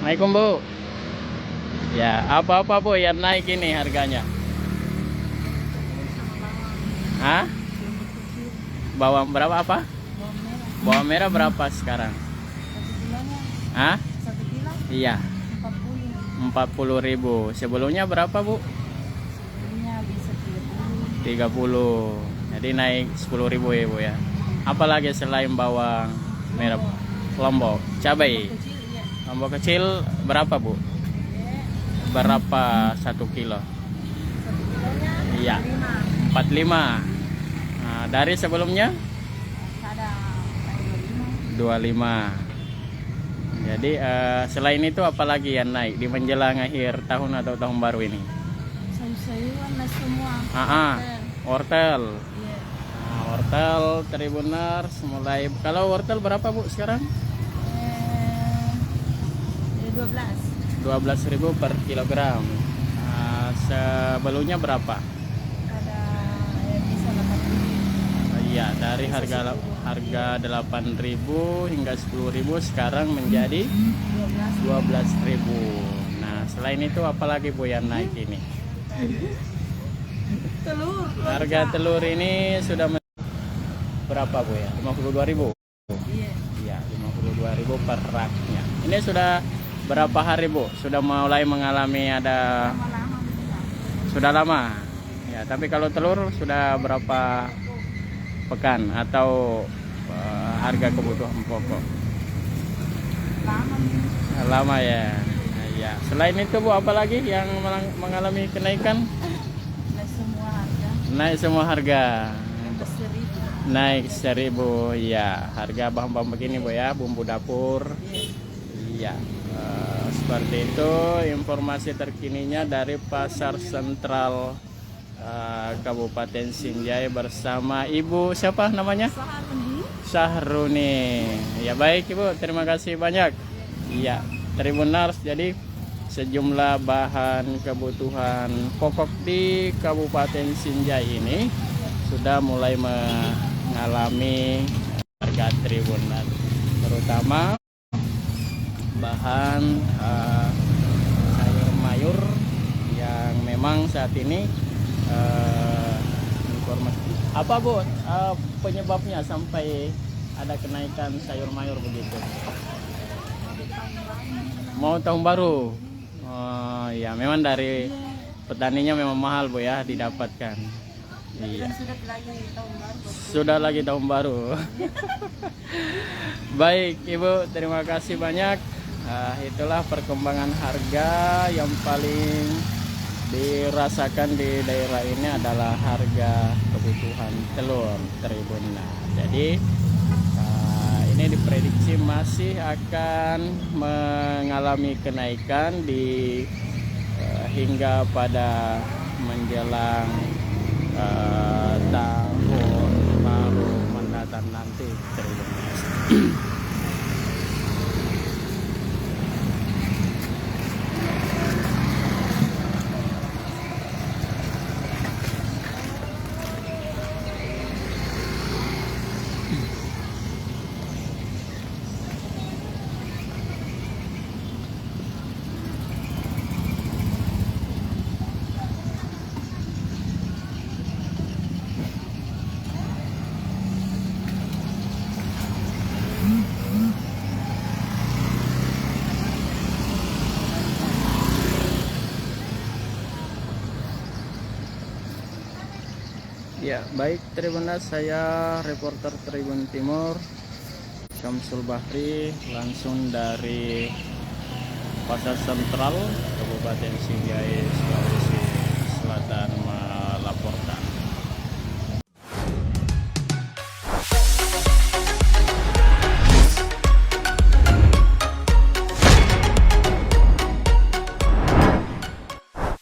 Assalamualaikum Bu. Ya, apa-apa Bu yang naik ini harganya? Hah? Bawang berapa apa? Bawang merah berapa sekarang? Hah? 1 kilo Iya, 40.000. Sebelumnya berapa Bu? sebelumnya bisa 30. Jadi naik 10.000 ya Bu ya. Apalagi selain bawang merah? Lombok, cabai. kecil ya. Lombok kecil berapa Bu? Berapa 1 kilo? 1 kilonya Iya, 5 45. Nah, dari sebelumnya ada kayak 25. Jadi selain itu apalagi yang naik di menjelang akhir tahun atau tahun baru ini? sayur-sayuran lah semua. Wortel. Iya. Nah, wortel Tribuners mulai, kalau wortel berapa Bu sekarang? 12 12.000 per kilogram. Nah, sebelumnya berapa? ada bisa 8 Iya, dari harga 8.000 hingga 10.000 sekarang menjadi 12.000. Nah, selain itu apalagi Bu yang naik ini? telur. Harga telur ini sudah berapa Bu ya? 52.000. Iya. Iya, 52.000 per raknya. Ini sudah berapa hari Bu? Sudah mulai mengalami ada Lama-lama bisa. sudah lama. Ya, tapi kalau telur sudah berapa pekan atau harga kebutuhan pokok? Lama nih. Lama ya. Nah, ya. Selain itu Bu, apalagi yang mengalami kenaikan? Lah semua harga Naik semua harga. ada 1.000. Naik 1.000 ya. Harga bahan-bahan begini Bu ya, bumbu dapur. Iya. Seperti itu informasi terkininya dari Pasar Sentral Kabupaten Sinjai bersama Ibu siapa namanya? Sahruni. Ya baik Ibu, terima kasih banyak. Iya, Tribuners, jadi sejumlah bahan kebutuhan pokok di Kabupaten Sinjai ini sudah mulai mengalami harga Tribuners, terutama bahan sayur mayur yang memang saat ini informasi apa Bu penyebabnya sampai ada kenaikan sayur mayur begitu? Mau tahun baru. Oh ya, memang dari petaninya memang mahal Bu ya didapatkan. Iya. Sudah lagi tahun baru. Baik Ibu, terima kasih banyak. Itulah perkembangan harga yang paling dirasakan di daerah ini adalah harga kebutuhan telur Tribun. Nah, jadi ini diprediksi masih akan mengalami kenaikan di hingga pada menjelang tahun baru mendatang nanti Tribun. Ya, baik Tribuners, saya reporter Tribun Timur Syamsul Bahri langsung dari Pasar Sentral Kabupaten Sinjai, Sulawesi Selatan.